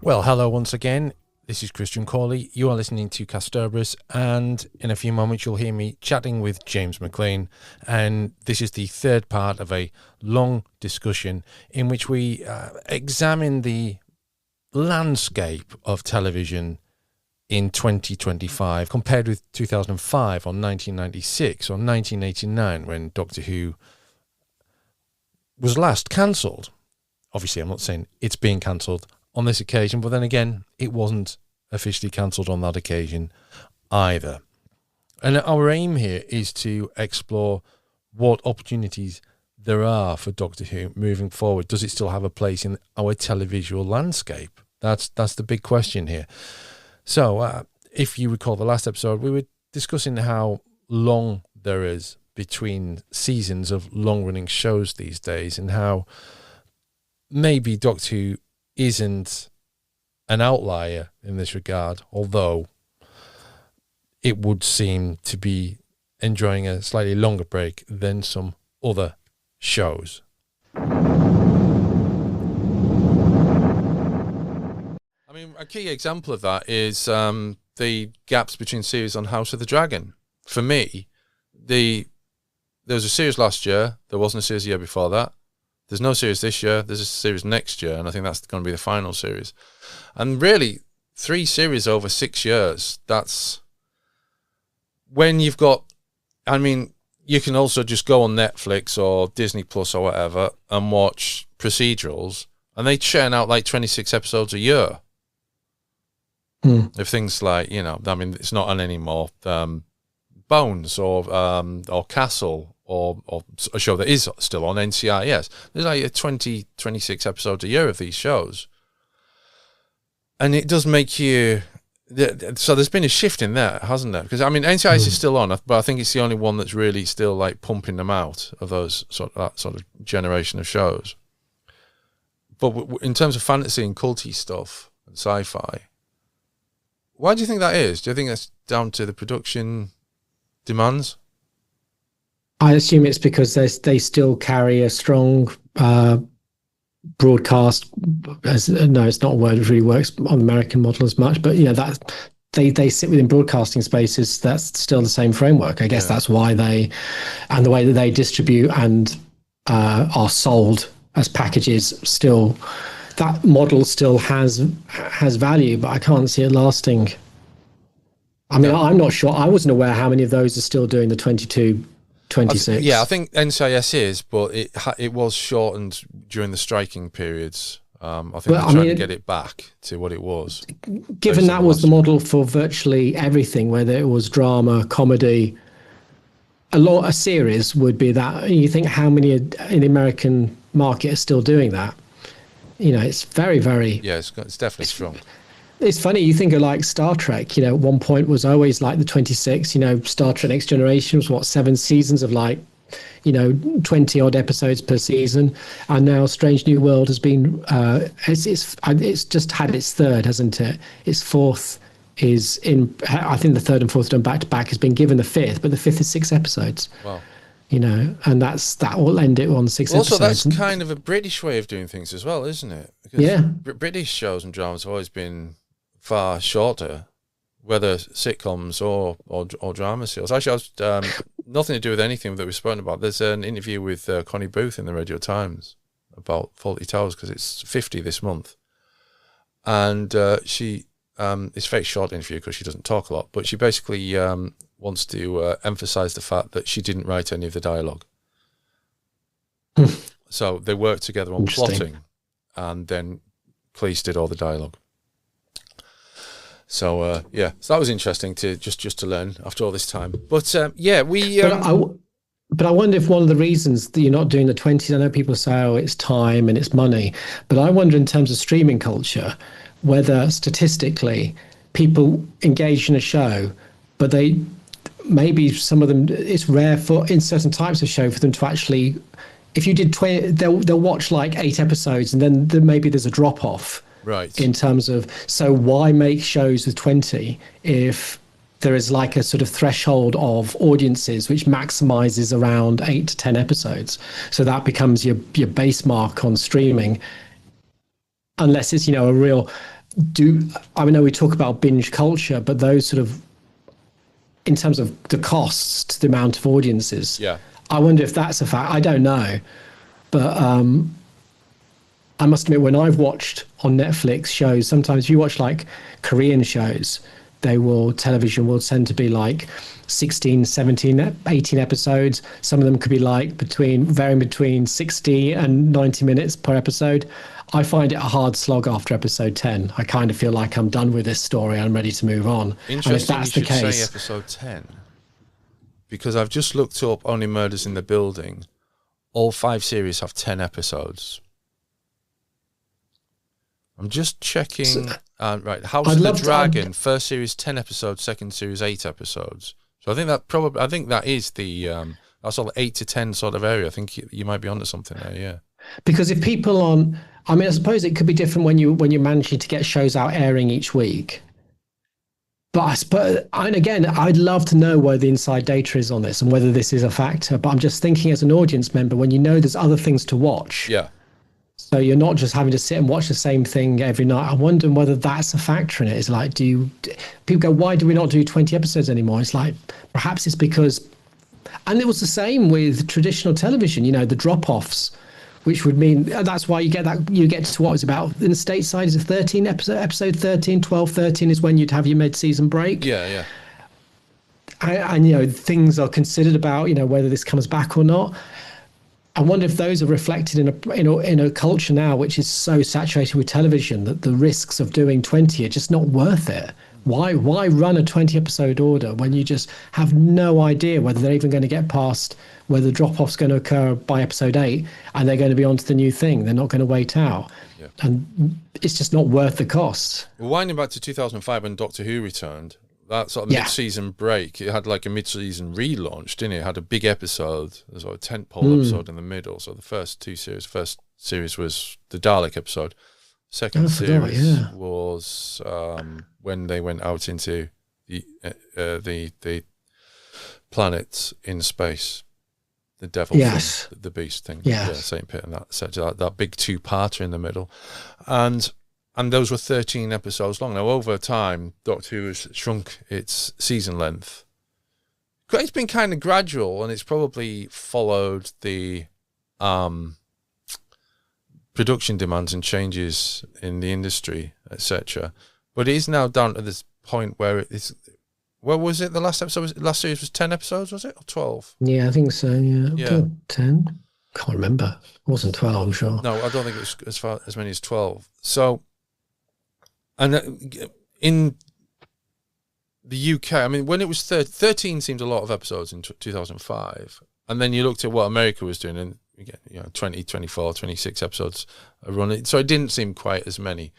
Well, hello once again. This is Christian Cawley. You are listening to Kasterborous, and in a few moments you'll hear me chatting with James McLean. And this is the third part of a long discussion in which we examine the landscape of television in 2025 compared with 2005 or 1996 or 1989 when Doctor Who was last cancelled. Obviously, I'm not saying it's being cancelled on this occasion, but then again, it wasn't officially cancelled on that occasion either. And our aim here is to explore what opportunities there are for Doctor Who moving forward. Does it still have a place in our televisual landscape? That's the big question here. So, if you recall the last episode, we were discussing how long there is between seasons of long-running shows these days, and how maybe Doctor Who isn't an outlier in this regard, although it would seem to be enjoying a slightly longer break than some other shows. I mean, a key example of that is the gaps between series on House of the Dragon. For me, there was a series last year, there wasn't a series the year before that. There's no series this year, there's a series next year, and I think that's going to be the final series. And really, 3 series over 6 years, that's when you've got, I mean, you can also just go on Netflix or Disney Plus or whatever and watch procedurals, and they churn out like 26 episodes a year. Of things like, you know, I mean, it's not on anymore, Bones or Castle, or a show that is still on, NCIS. There's like 26 episodes a year of these shows. And it does make you... So there's been a shift in that, hasn't there? Because, I mean, NCIS is still on, but I think it's the only one that's really still like pumping them out of that sort of generation of shows. But in terms of fantasy and culty stuff and sci-fi, why do you think that is? Do you think that's down to the production demands? I assume it's because they still carry a strong broadcast. No, it's not a word that really works on the American model as much, but you know that they sit within broadcasting spaces. That's still the same framework. I guess that's why and the way that they distribute and are sold as packages, still that model still has value, but I can't see it lasting. I mean, I'm not sure. I wasn't aware how many of those are still doing the 22. 26. I think NCIS is, but it was shortened during the striking periods. I think they're trying to get it back to what it was. Given that was the model for virtually everything, whether it was drama, comedy, a series would be that. You think how many in the American market are still doing that? You know, it's very, very... Yeah, it's definitely strong. It's funny, you think of like Star Trek, you know, at one point was always like the 26, you know, Star Trek Next Generation was 7 seasons of like, you know, 20 odd episodes per season. And now Strange New World has been, it's just had its third, hasn't it? Its fourth is in, I think the third and fourth done back to back, has been given the fifth, but the fifth is 6 episodes. Wow. You know, and that will end it on 6 episodes. Also, that's kind of a British way of doing things as well, isn't it? Because British shows and dramas have always been far shorter, whether sitcoms or drama series. Actually, I was nothing to do with anything that we've spoken about. There's an interview with Connie Booth in the Radio Times about Fawlty Towers because it's 50 this month, and she it's a very short interview because she doesn't talk a lot, but she basically wants to emphasise the fact that she didn't write any of the dialogue. So they worked together on plotting, and then Cleese did all the dialogue. So so that was interesting to just to learn after all this time. But But I wonder if one of the reasons that you're not doing the 20s, I know people say, oh, it's time and it's money, but I wonder in terms of streaming culture, whether statistically people engage in a show, but maybe some of them, it's rare in certain types of show for them to actually, if you did 20, they'll watch like 8 episodes and then maybe there's a drop off. Right. In terms of, so why make shows with 20 if there is like a sort of threshold of audiences which maximizes around 8 to 10 episodes? So that becomes your base mark on streaming, unless it's, you know, a real I know we talk about binge culture, but those sort of, in terms of the costs, the amount of audiences, I wonder if that's a fact. I don't know, but I must admit, when I've watched on Netflix shows, sometimes if you watch like Korean shows, television will tend to be like 16, 17, 18 episodes. Some of them could be like varying between 60 and 90 minutes per episode. I find it a hard slog after episode 10. I kind of feel like I'm done with this story. I'm ready to move on. Interesting, and if that's you should say episode 10. Because I've just looked up Only Murders in the Building. All 5 series have 10 episodes. I'm just checking. Right, House of the Dragon, first series 10 episodes, second series 8 episodes. So I think that is the that sort of 8 to 10 sort of area. I think you might be onto something there. Yeah. Because if people I suppose it could be different when you're managing to get shows out airing each week. But and again, I'd love to know where the inside data is on this and whether this is a factor. But I'm just thinking, as an audience member, when you know there's other things to watch. Yeah. So you're not just having to sit and watch the same thing every night. I'm wondering whether that's a factor in it. It's like, people go, why do we not do 20 episodes anymore? It's like, perhaps it's because, and it was the same with traditional television, the drop-offs, which would mean that's why you get to what it's about. In the stateside, is it 13 episode 13, 12, 13 is when you'd have your mid-season break. Yeah. And things are considered about, whether this comes back or not. I wonder if those are reflected in a culture now which is so saturated with television that the risks of doing 20 are just not worth it. Why run a 20 episode order when you just have no idea whether they're even going to get past, whether the drop off's going to occur by episode 8 and they're going to be onto the new thing. They're not going to wait out. Yeah. And it's just not worth the cost. Well, winding back to 2005 when Doctor Who returned, that sort of mid-season break, it had like a mid-season relaunch, didn't it? It had a big episode, a sort of tentpole episode in the middle. So the first series was the Dalek episode. Second series was when they went out into the planets in space, the devil thing, the beast thing, Saint Pitt, and that big 2-parter in the middle, and those were 13 episodes long. Now, over time, Doctor Who has shrunk its season length. It's been kind of gradual, and it's probably followed the production demands and changes in the industry, etc. But it is now down to this point where it's... What was it? The last series was 10 episodes, was it? Or 12? Yeah, I think so, yeah. 10? Can't remember. It wasn't 12, I'm sure. No, I don't think it was as many as 12. So... And in the UK, I mean, when it was 13 seemed a lot of episodes in 2005. And then you looked at what America was doing, and you get 20, 24, 26 episodes a run. So it didn't seem quite as many.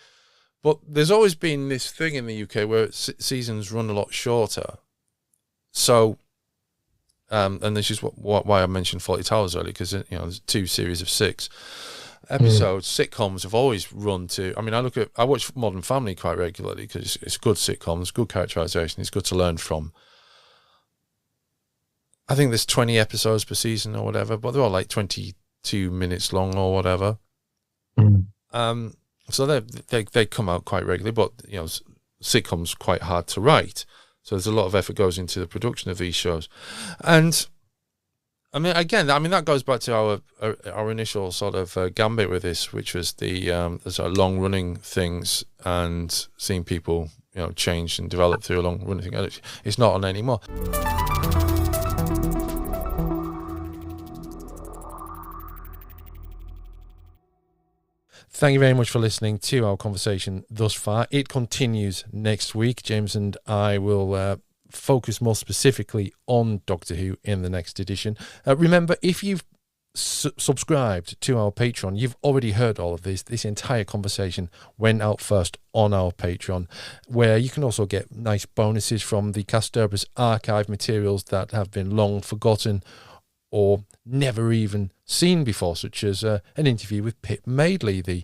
But there's always been this thing in the UK where seasons run a lot shorter. So, and this is why I mentioned 40 Towers earlier, because there's 2 series of 6 episodes. Sitcoms have always run to... I mean, I watch Modern Family quite regularly because it's good sitcoms, good characterization, it's good to learn from. I think there's 20 episodes per season or whatever, but they're all like 22 minutes long or whatever. So they come out quite regularly, but sitcoms quite hard to write. So there's a lot of effort goes into the production of these shows. And I mean, again, that goes back to our initial sort of gambit with this, which was the sort of long running things and seeing people change and develop through a long running thing. It's not on anymore. Thank you very much for listening to our conversation thus far. It continues next week. James and I will focus more specifically on Doctor Who in the next edition. Remember, if you've subscribed to our Patreon, you've already heard all of this. This entire conversation went out first on our Patreon, where you can also get nice bonuses from the Kasterborous archive materials that have been long forgotten or never even seen before, such as an interview with Pip Madeley, the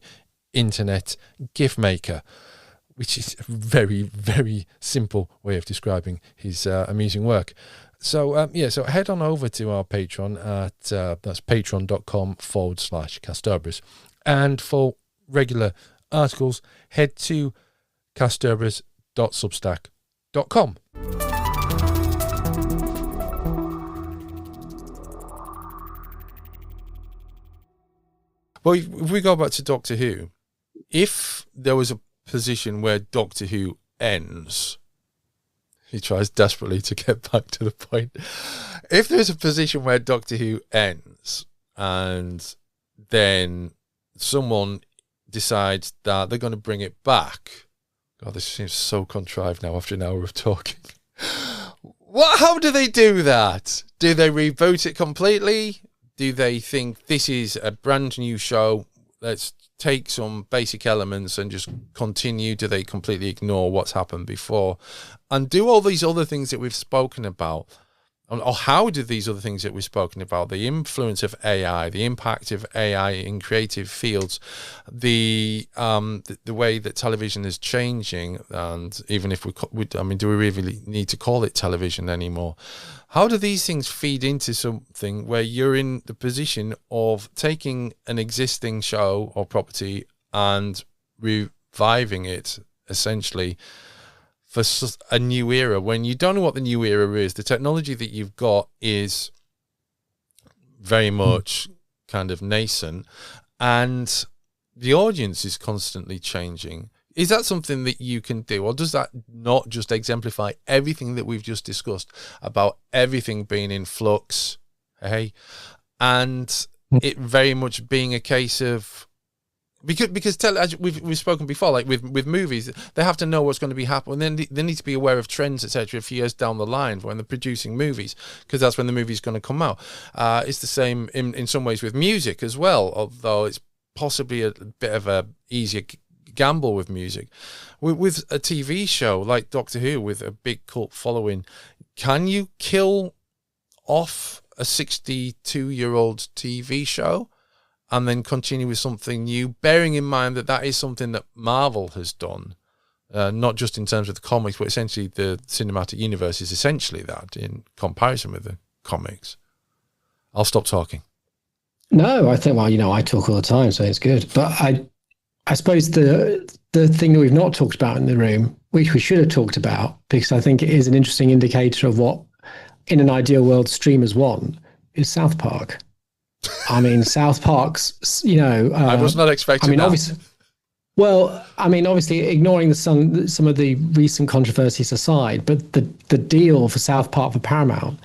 internet GIF maker, which is a very, very simple way of describing his amusing work. So, so head on over to our Patreon at, that's patreon.com/Kasterborous. And for regular articles, head to kasterborous.substack.com. Well, if we go back to Doctor Who, if there was a position where Doctor Who ends, he tries desperately to get back to the point. If there's a position where Doctor Who ends and then someone decides that they're going to bring it back, God, this seems so contrived now after an hour of talking. How do they do that? Do they reboot it completely? Do they think this is a brand new show? Let's take some basic elements and just continue. Do they completely ignore what's happened before and do all these other things that we've spoken about? Or how do these other things that we've spoken about, the influence of AI, the impact of AI in creative fields, the way that television is changing, and even if do we really need to call it television anymore? How do these things feed into something where you're in the position of taking an existing show or property and reviving it, essentially, for a new era, when you don't know what the new era is? The technology that you've got is very much kind of nascent, and the audience is constantly changing. Is that something that you can do, or does that not just exemplify everything that we've just discussed about everything being in flux, and it very much being a case of, because as we've spoken before, like with movies, they have to know what's going to be happening, and then they need to be aware of trends, etc., a few years down the line when they're producing movies, because that's when the movie's going to come out. It's the same in some ways with music as well, although it's possibly a bit of a easier gamble with music. With a TV show like Doctor Who, with a big cult following, can you kill off a 62-year-old TV show and then continue with something new, bearing in mind that that is something that Marvel has done, not just in terms of the comics, but essentially the cinematic universe is essentially that in comparison with the comics? I'll stop talking. No, I think, I talk all the time, so it's good. But I suppose the thing that we've not talked about in the room, which we should have talked about, because I think it is an interesting indicator of what, in an ideal world, streamers want, is South Park. I mean, South Park's, I was not expecting that. Obviously, ignoring some of the recent controversies aside, but the deal for South Park for Paramount,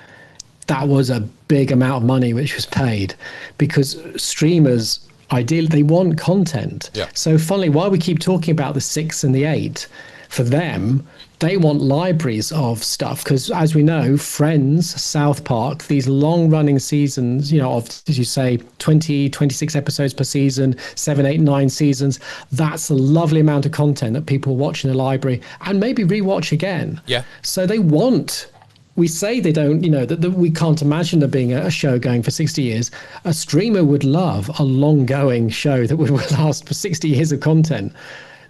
that was a big amount of money which was paid, because streamers, ideally, they want content. Yeah. So funnily, while we keep talking about the 6 and the 8, for them, they want libraries of stuff, because as we know, Friends, South Park, these long-running seasons, of, as you say, 20, 26 episodes per season, 7, 8, 9 seasons, that's a lovely amount of content that people watch in the library and maybe rewatch again. Yeah. So they want... We say they don't, that we can't imagine there being a show going for 60 years. A streamer would love a long-going show that would last for 60 years of content.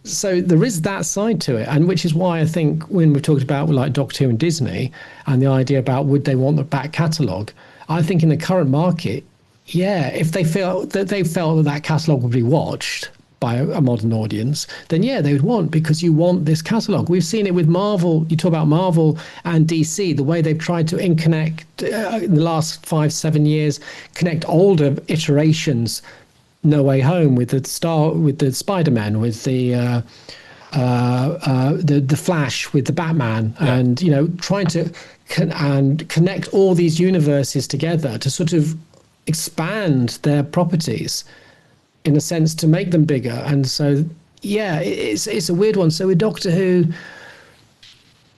So there is that side to it, and which is why I think when we've talked about like Doctor Who and Disney and the idea about would they want the back catalogue, I think in the current market, if they felt that catalogue would be watched by a modern audience, then they would want, because you want this catalogue. We've seen it with Marvel. You talk about Marvel and DC, the way they've tried to in the last 5-7 years, connect older iterations. No Way Home with the Spider-Man, with the Flash, with the Batman, and trying to connect all these universes together to sort of expand their properties, in a sense, to make them bigger. And so it's a weird one. So with Doctor Who,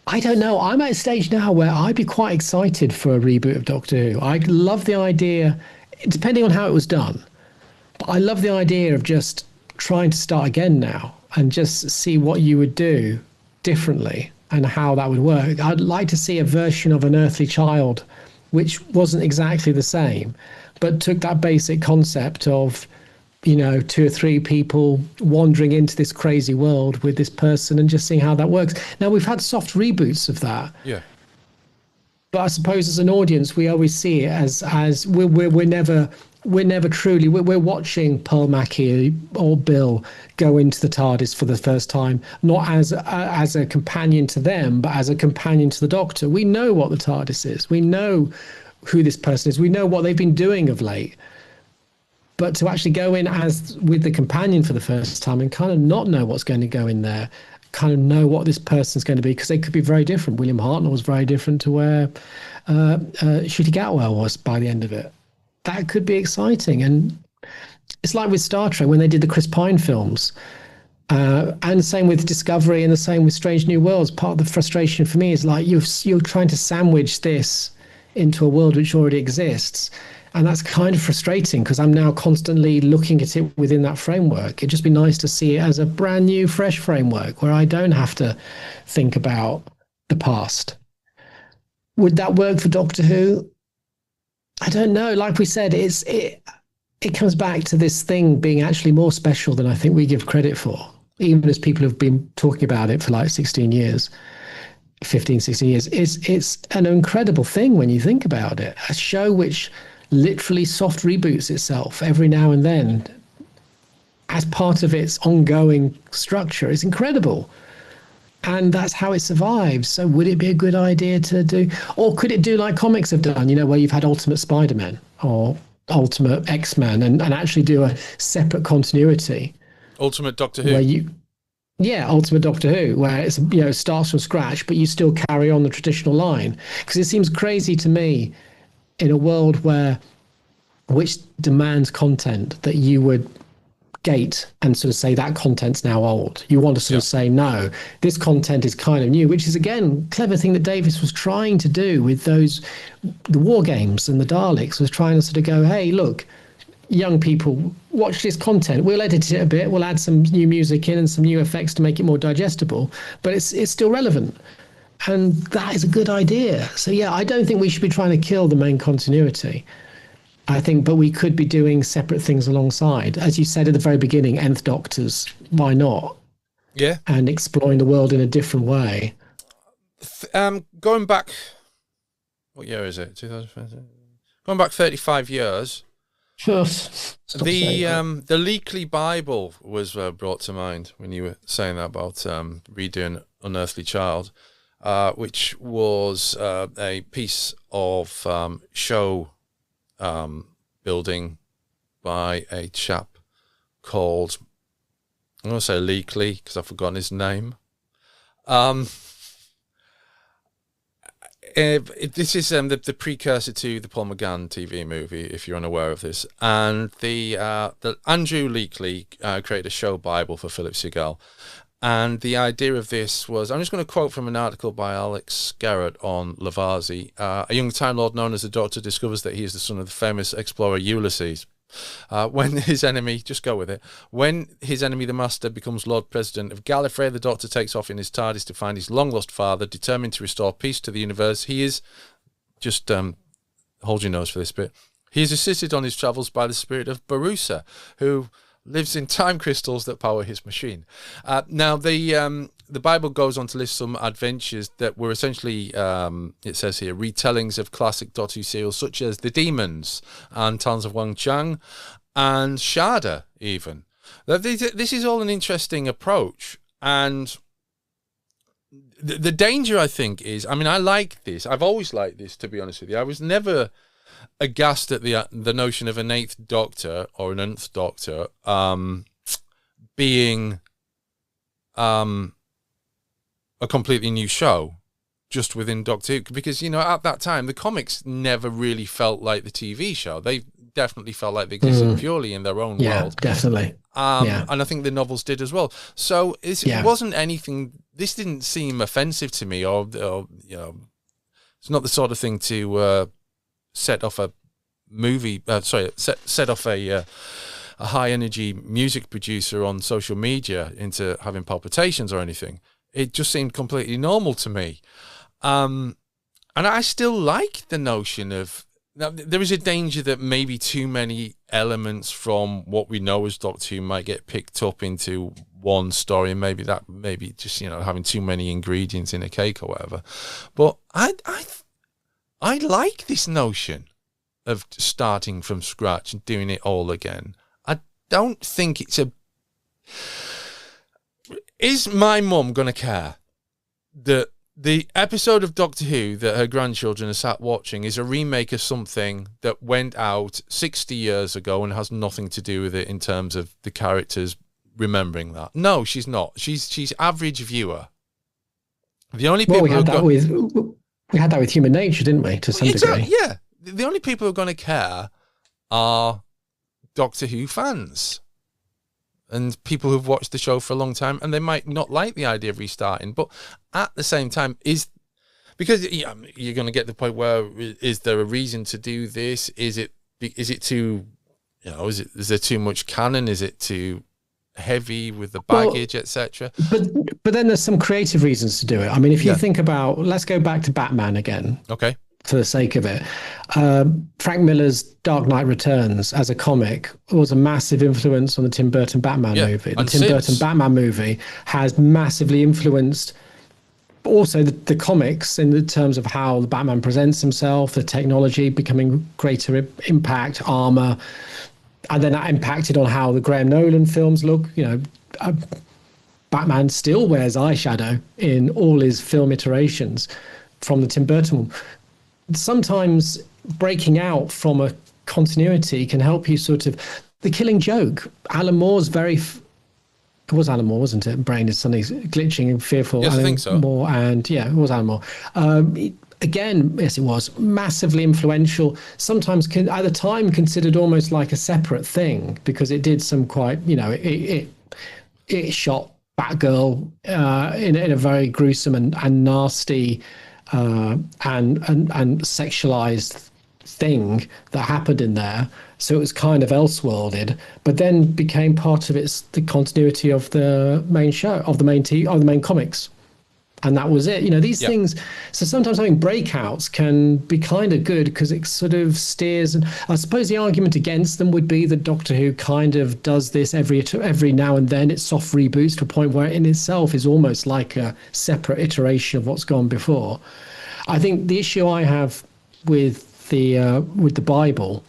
I don't know. I'm at a stage now where I'd be quite excited for a reboot of Doctor Who. I love the idea, depending on how it was done. But I love the idea of just trying to start again now and just see what you would do differently and how that would work. I'd like to see a version of An Earthly Child, which wasn't exactly the same, but took that basic concept of, 2 or 3 people wandering into this crazy world with this person and just seeing how that works. Now, we've had soft reboots of that. Yeah. But I suppose as an audience, we always see it as we're never we're never truly, we're watching Pearl Mackie or Bill go into the TARDIS for the first time, not as a companion to them, but as a companion to the Doctor. We know what the TARDIS is. We know who this person is. We know what they've been doing of late. But to actually go in as with the companion for the first time and kind of not know what's going to go in there, kind of know what this person's going to be, because they could be very different. William Hartnell was very different to where Ncuti Gatwa was by the end of it. That could be exciting. And it's like with Star Trek when they did the Chris Pine films, and same with Discovery, and the same with Strange New Worlds. Part of the frustration for me is like you're trying to sandwich this into a world which already exists. And that's kind of frustrating because I'm now constantly looking at it within that framework. It'd just be nice to see it as a brand new, fresh framework where I don't have to think about the past. Would that work for Doctor Who? I don't know. Like we said, it comes back to this thing being actually more special than I think we give credit for, even as people have been talking about it for like 16 years. 15, 16 years. It's an incredible thing when you think about it. A show which literally soft reboots itself every now and then as part of its ongoing structure is incredible. And that's how it survives. So would it be a good idea to do, or could it do like comics have done, where you've had Ultimate Spider-Man or Ultimate X-Men and actually do a separate continuity? Ultimate Doctor Who. Ultimate Doctor Who, where it's starts from scratch, but you still carry on the traditional line. Because it seems crazy to me in a world which demands content that you would gate and sort of say that content's now old. You want to sort of say, no, this content is kind of new, which is, again, clever thing that Davis was trying to do with the war games and the Daleks, was trying to sort of go, hey, look, young people, watch this content. We'll edit it a bit. We'll add some new music in and some new effects to make it more digestible, but it's still relevant. And that is a good idea. So, yeah, I don't think we should be trying to kill the main continuity. I think, but we could be doing separate things alongside. As you said at the very beginning, Nth Doctors, why not? Yeah. And exploring the world in a different way. Going back, what year is it? 2015? Going back 35 years. The Leakley Bible was brought to mind when you were saying that about redoing Unearthly Child. Which was a piece of show building by a chap called, I'm going to say Leakley because I've forgotten his name. This is the precursor to the Paul McGann TV movie, if you're unaware of this. And the Andrew Leakley created a show Bible for Philip Segal. And the idea of this was, I'm just going to quote from an article by Alex Garrett on Lavazi. A young Time Lord known as the Doctor discovers that he is the son of the famous explorer Ulysses. When his enemy, just go with it, when his enemy, the Master, becomes Lord President of Gallifrey, the Doctor takes off in his TARDIS to find his long-lost father, determined to restore peace to the universe. He is, just hold your nose for this bit, he is assisted on his travels by the spirit of Barusa, who lives in time crystals that power his machine. Now, the Bible goes on to list some adventures that were essentially, it says here, retellings of classic Doctor Who serials such as The Demons and Tons of Wang Chang and Shada, even. This is all an interesting approach. And the danger, I think, is, I mean, I like this. I've always liked this, to be honest with you. I was never aghast at the notion of an eighth Doctor or an nth Doctor being a completely new show just within Doctor Who, because at that time the comics never really felt like the TV show. They definitely felt like they existed purely in their own world. Definitely. And I think the novels did as well. So it wasn't anything. This didn't seem offensive to me, or it's not the sort of thing to set off a movie. Set off a high energy music producer on social media into having palpitations or anything. It just seemed completely normal to me. And I still like the notion of, now, there is a danger that maybe too many elements from what we know as Doctor Who might get picked up into one story, and maybe just having too many ingredients in a cake or whatever. But I like this notion. of starting from scratch and doing it all again. I don't think it's a... Is my mum going to care that the episode of Doctor Who that her grandchildren are sat watching is a remake of something that went out 60 years ago and has nothing to do with it in terms of the characters remembering that? No, she's not. She's average viewer. The only people we had that with Human Nature, didn't we? To some degree. Yeah. The only people who are going to care are Doctor Who fans and people who've watched the show for a long time, and they might not like the idea of restarting. But at the same time, because you're going to get to the point where, is there a reason to do this? Is it too, is there too much canon? Is it too heavy with the baggage, etc.? But then there's some creative reasons to do it. I mean, if you think about, let's go back to Batman again. Okay. For the sake of it, Frank Miller's Dark Knight Returns as a comic was a massive influence on the Tim Burton Batman movie. The Tim Burton Batman movie has massively influenced also the comics in the terms of how the Batman presents himself, the technology becoming greater impact, armor, and then that impacted on how the Graham Nolan films look. Batman still wears eyeshadow in all his film iterations from the Tim Burton one. Sometimes breaking out from a continuity can help you sort of... The Killing Joke, Alan Moore's it was Alan Moore, wasn't it? Brain is suddenly glitching and fearful. Yes, Alan I think so. Moore, and it was Alan Moore. Again, yes, it was massively influential. Sometimes at the time considered almost like a separate thing, because it did some quite, it shot Batgirl in a very gruesome and nasty and sexualized thing that happened in there. So it was kind of elseworlded, but then became part of the continuity of the main show, of the main comics. And that was it. These things. So sometimes having breakouts can be kind of good because it sort of steers. And I suppose the argument against them would be that Doctor Who kind of does this every now and then. It soft reboots to a point where it in itself is almost like a separate iteration of what's gone before. I think the issue I have with the Bible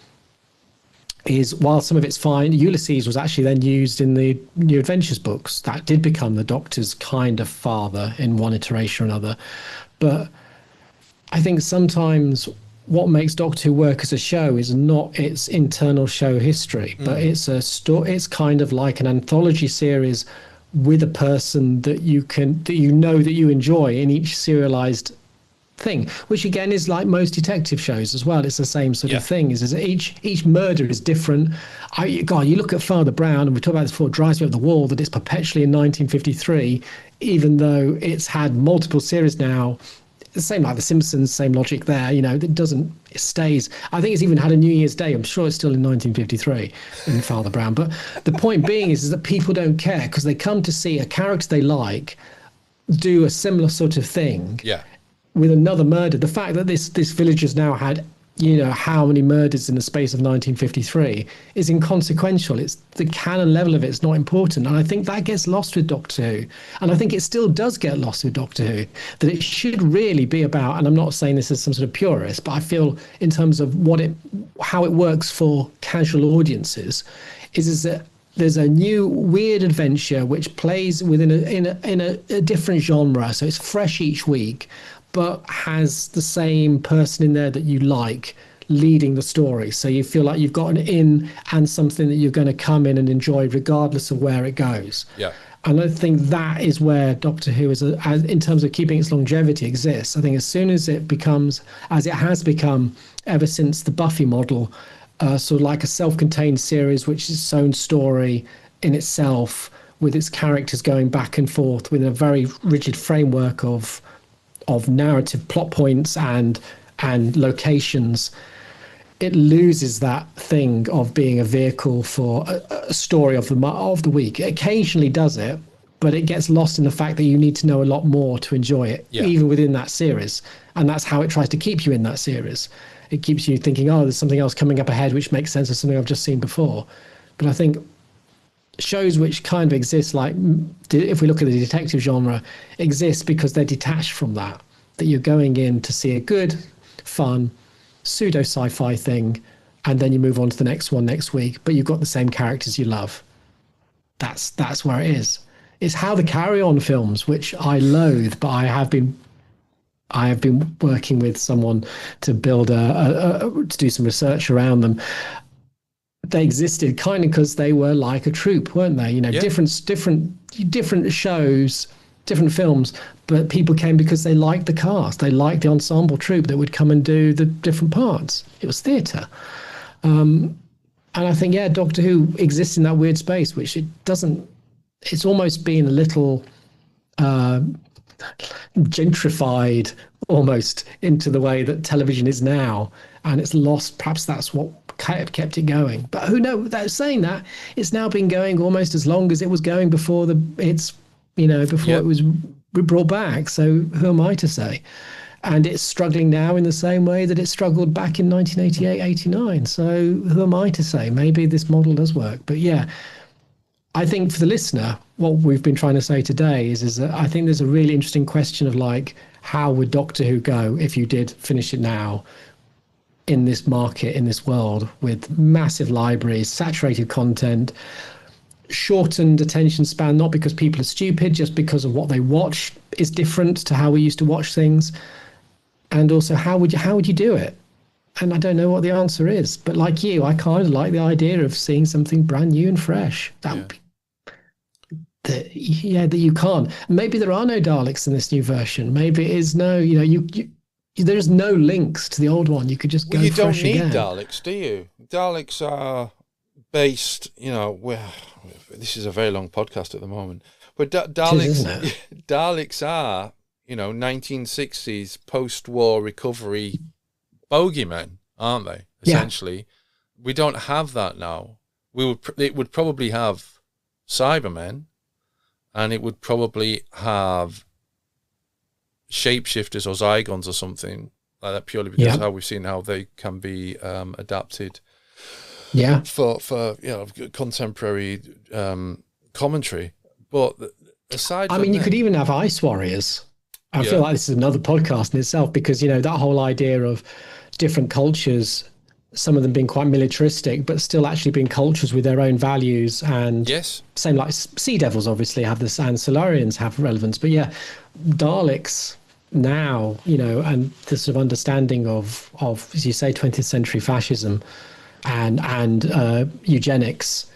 is, while some of it's fine, Ulysses was actually then used in the New Adventures books. That did become the Doctor's kind of father in one iteration or another. But I think sometimes what makes Doctor Who work as a show is not its internal show history, but it's it's kind of like an anthology series with a person that you enjoy in each serialized thing, which again is like most detective shows as well. It's the same sort of thing. Is each murder is different. You look at Father Brown, and we talked about this before, it drives me up the wall that it's perpetually in 1953, even though it's had multiple series now. The same like The Simpsons, same logic there. It stays. I think it's even had a New Year's Day. I'm sure it's still in 1953 in Father Brown. But the point being is that people don't care because they come to see a character they like do a similar sort of thing. Yeah. With another murder. The fact that this village has now had, how many murders in the space of 1953 is inconsequential. It's the canon level of it's not important. And I think that gets lost with Doctor Who. And I think it still does get lost with Doctor Who, that it should really be about, and I'm not saying this as some sort of purist, but I feel in terms of how it works for casual audiences, is that there's a new weird adventure which plays within a different genre. So it's fresh each week, but has the same person in there that you like leading the story. So you feel like you've got an in and something that you're going to come in and enjoy regardless of where it goes. Yeah. And I think that is where Doctor Who, in terms of keeping its longevity, exists. I think as soon as it becomes, as it has become ever since the Buffy model, sort of like a self-contained series, which is its own story in itself, with its characters going back and forth within a very rigid framework of narrative plot points and locations, it loses that thing of being a vehicle for a story of the week. It occasionally does it, but it gets lost in the fact that you need to know a lot more to enjoy it, even within that series. And that's how it tries to keep you in that series. It keeps you thinking, oh, there's something else coming up ahead which makes sense of something I've just seen before. But I think shows which kind of exist, like if we look at the detective genre, exist because they're detached from that you're going in to see a good, fun pseudo sci-fi thing, and then you move on to the next one next week, but you've got the same characters you love. That's where it is. It's how the Carry On films, which I loathe, but I have been working with someone to build to do some research around them. They existed kind of because they were like a troupe, weren't they? Different shows, different films, but people came because they liked the cast. They liked the ensemble troupe that would come and do the different parts. It was theatre. And I think, Doctor Who exists in that weird space, which it doesn't. It's almost been a little gentrified almost into the way that television is now, and it's lost. Perhaps that's what kept it going. But who knows? Without saying that, it's now been going almost as long as it was going before it was brought back. So who am I to say? And it's struggling now in the same way that it struggled back in 1988, 89. So who am I to say? Maybe this model does work. But I think for the listener, what we've been trying to say today is that I think there's a really interesting question of like, how would Doctor Who go if you did finish it now in this market, in this world with massive libraries, saturated content, shortened attention span, not because people are stupid, just because of what they watch is different to how we used to watch things. And also, how would you do it? And I don't know what the answer is, but like you, I kind of like the idea of seeing something brand new and fresh. That would be, that you can't. Maybe there are no Daleks in this new version. Maybe it is there's no links to the old one. You could just go fresh again. You don't need Daleks, do you? Daleks are based, this is a very long podcast at the moment, but Daleks are, 1960s post-war recovery bogeymen, aren't they? Essentially, we don't have that now. It would probably have Cybermen, and it would probably have shapeshifters or Zygons or something like that, purely because of how we've seen how they can be adapted. For contemporary commentary. But aside from you could even have Ice Warriors. I feel like this is another podcast in itself, because that whole idea of different cultures, some of them being quite militaristic, but still actually being cultures with their own values. And same like Sea Devils obviously have this, and Solarians have relevance. But Daleks now, and the sort of understanding of as you say, 20th century fascism and eugenics,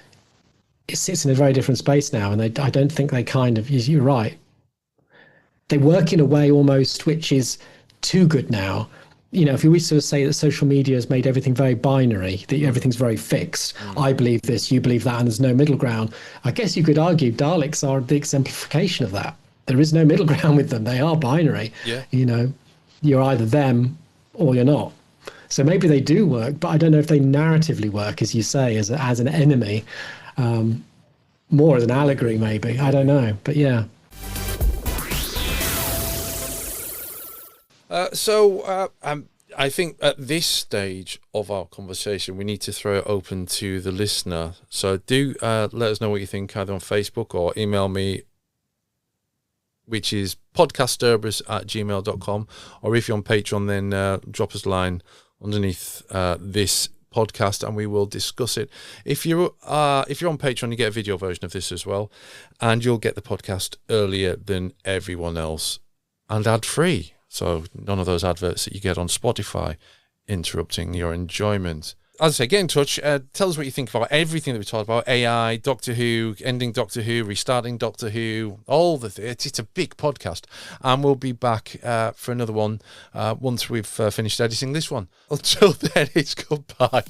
it sits in a very different space now. And I don't think they you're right. They work in a way almost which is too good now. If we sort of say that social media has made everything very binary, that everything's very fixed, I believe this, you believe that, and there's no middle ground. I guess you could argue Daleks are the exemplification of that. There is no middle ground with them. They are binary. You're either them or you're not. So maybe they do work, but I don't know if they narratively work, as you say, as an enemy, more as an allegory, maybe. I don't know, but I think at this stage of our conversation, we need to throw it open to the listener. So do let us know what you think, either on Facebook or email me, which is podcaststerberus@gmail.com. Or if you're on Patreon, then drop us a line underneath this podcast and we will discuss it. If you're on Patreon, you get a video version of this as well, and you'll get the podcast earlier than everyone else and ad-free. So none of those adverts that you get on Spotify interrupting your enjoyment. As I say, get in touch. Tell us what you think about everything that we talked about. AI, Doctor Who, ending Doctor Who, restarting Doctor Who, it's a big podcast. And we'll be back for another one once we've finished editing this one. Until then, it's goodbye.